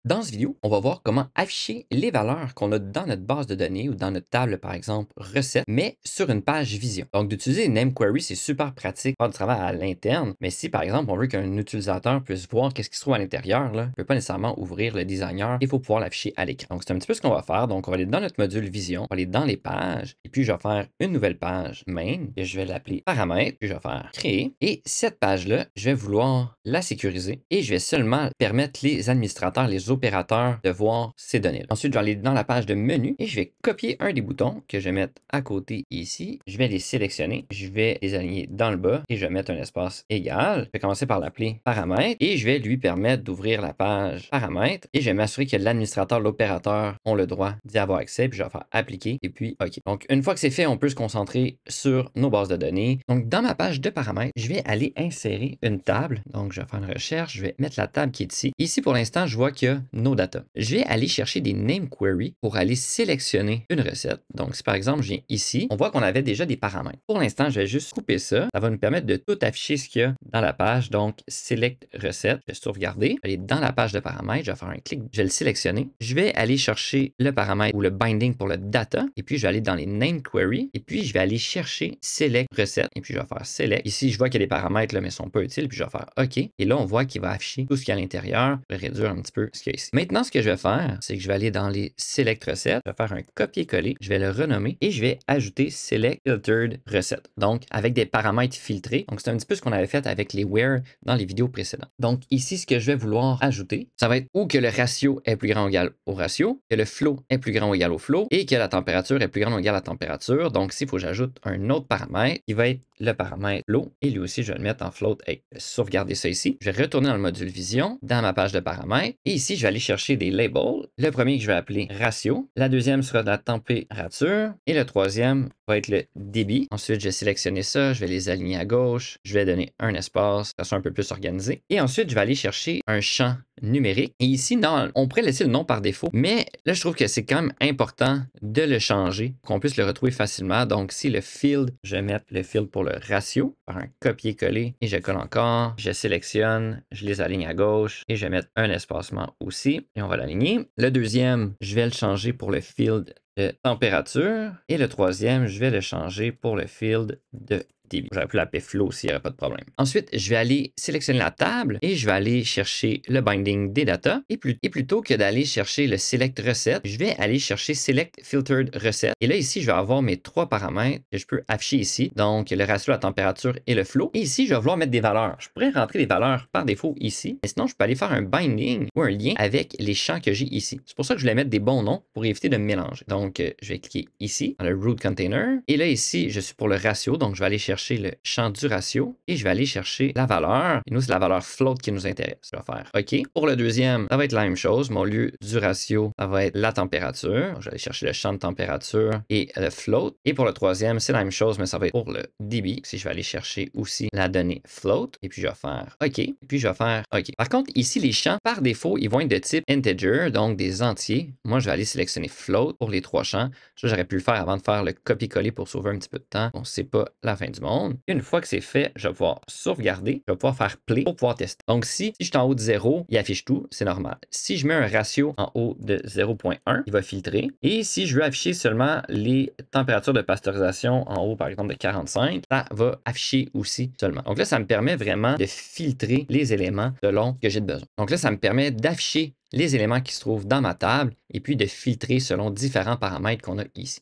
Dans cette vidéo, on va voir comment afficher les valeurs qu'on a dans notre base de données ou dans notre table, par exemple, recettes, mais sur une page Vision. Donc, d'utiliser Name Query, c'est super pratique pour faire du travail à l'interne. Mais si, par exemple, on veut qu'un utilisateur puisse voir qu'est-ce qui se trouve à l'intérieur, là, il ne peut pas nécessairement ouvrir le designer. Il faut pouvoir l'afficher à l'écran. Donc, c'est un petit peu ce qu'on va faire. Donc, on va aller dans notre module Vision, on va aller dans les pages, et puis je vais faire une nouvelle page main, et je vais l'appeler paramètres, puis je vais faire créer. Et cette page-là, je vais vouloir la sécuriser et je vais seulement permettre les administrateurs, les opérateurs de voir ces données-là. Ensuite, je vais aller dans la page de menu et je vais copier un des boutons que je vais mettre à côté ici. Je vais les sélectionner, je vais les aligner dans le bas et je vais mettre un espace égal. Je vais commencer par l'appeler paramètres et je vais lui permettre d'ouvrir la page paramètres et je vais m'assurer que l'administrateur, l'opérateur ont le droit d'y avoir accès. Puis je vais faire appliquer et puis OK. Donc, une fois que c'est fait, on peut se concentrer sur nos bases de données. Donc, dans ma page de paramètres, je vais aller insérer une table. Donc, je vais faire une recherche, je vais mettre la table qui est ici. Ici, pour l'instant, je vois qu'il y a nos data. Je vais aller chercher des name queries pour aller sélectionner une recette. Donc, si par exemple, je viens ici, on voit qu'on avait déjà des paramètres. Pour l'instant, je vais juste couper ça. Ça va nous permettre de tout afficher ce qu'il y a dans la page. Donc, select recette, je vais sauvegarder, aller dans la page de paramètres, je vais faire un clic, je vais le sélectionner. Je vais aller chercher le paramètre ou le binding pour le data. Et puis, je vais aller dans les name queries. Et puis, je vais aller chercher select recette. Et puis, je vais faire select. Ici, je vois qu'il y a des paramètres, là, mais ils sont pas utiles. Puis, je vais faire OK. Et là, on voit qu'il va afficher tout ce qu'il y a à l'intérieur. Je vais réduire un petit peu ce qu'il y a ici. Maintenant, ce que je vais faire, c'est que je vais aller dans les select recettes. Je vais faire un copier-coller. Je vais le renommer et je vais ajouter select filtered recette. Donc, avec des paramètres filtrés. Donc, c'est un petit peu ce qu'on avait fait avec les where dans les vidéos précédentes. Donc, ici, ce que je vais vouloir ajouter, ça va être ou que le ratio est plus grand ou égal au ratio, que le flow est plus grand ou égal au flow et que la température est plus grande ou égale à la température. Donc, ici, il faut que j'ajoute un autre paramètre qui va être le paramètre flow et lui aussi, je vais le mettre en float. Hey, je vais sauvegarder ça ici. Je vais retourner dans le module Vision, dans ma page de paramètres. Et ici, je vais aller chercher des labels. Le premier que je vais appeler ratio. La deuxième sera la température. Et le troisième va être le débit. Ensuite, je vais sélectionner ça. Je vais les aligner à gauche. Je vais donner un espace, ça soit un peu plus organisé. Et ensuite, je vais aller chercher un champ numérique. Et ici, non, on pourrait laisser le nom par défaut, mais là, je trouve que c'est quand même important de le changer, qu'on puisse le retrouver facilement. Donc, si le field, je vais mettre le field pour le ratio, par un copier-coller, et je colle encore, je sélectionne, je les aligne à gauche, et je vais mettre un espacement aussi, et on va l'aligner. Le deuxième, je vais le changer pour le field de température, et le troisième, je vais le changer pour le field de débit. J'aurais pu l'appeler flow s'il n'y aurait pas de problème. Ensuite, je vais aller sélectionner la table et je vais aller chercher le binding des data. Et plutôt que d'aller chercher le select recette, je vais aller chercher select filtered recette. Et là, ici, je vais avoir mes trois paramètres que je peux afficher ici. Donc, le ratio, la température et le flow. Et ici, je vais vouloir mettre des valeurs. Je pourrais rentrer des valeurs par défaut ici. Mais sinon, je peux aller faire un binding ou un lien avec les champs que j'ai ici. C'est pour ça que je voulais mettre des bons noms pour éviter de me mélanger. Donc, je vais cliquer ici, dans le root container. Et là, ici, je suis pour le ratio. Donc, je vais aller chercher le champ du ratio et je vais aller chercher la valeur. Et nous, c'est la valeur float qui nous intéresse. Je vais faire OK. Pour le deuxième, ça va être la même chose, mais au lieu du ratio, ça va être la température. Je vais aller chercher le champ de température et le float. Et pour le troisième, c'est la même chose, mais ça va être pour le débit. Si je vais aller chercher aussi la donnée float. Et puis, je vais faire OK. Et puis, je vais faire OK. Par contre, ici, les champs, par défaut, ils vont être de type integer, donc des entiers. Moi, je vais aller sélectionner float pour les trois champs. Ça, j'aurais pu le faire avant de faire le copier-coller pour sauver un petit peu de temps. Bon, c'est pas la fin du monde. Une fois que c'est fait, je vais pouvoir sauvegarder, je vais pouvoir faire play pour pouvoir tester. Donc, si je suis en haut de 0, il affiche tout, c'est normal. Si je mets un ratio en haut de 0.1, il va filtrer. Et si je veux afficher seulement les températures de pasteurisation en haut, par exemple, de 45, ça va afficher aussi seulement. Donc là, ça me permet vraiment de filtrer les éléments selon ce que j'ai besoin. Donc là, ça me permet d'afficher les éléments qui se trouvent dans ma table et puis de filtrer selon différents paramètres qu'on a ici.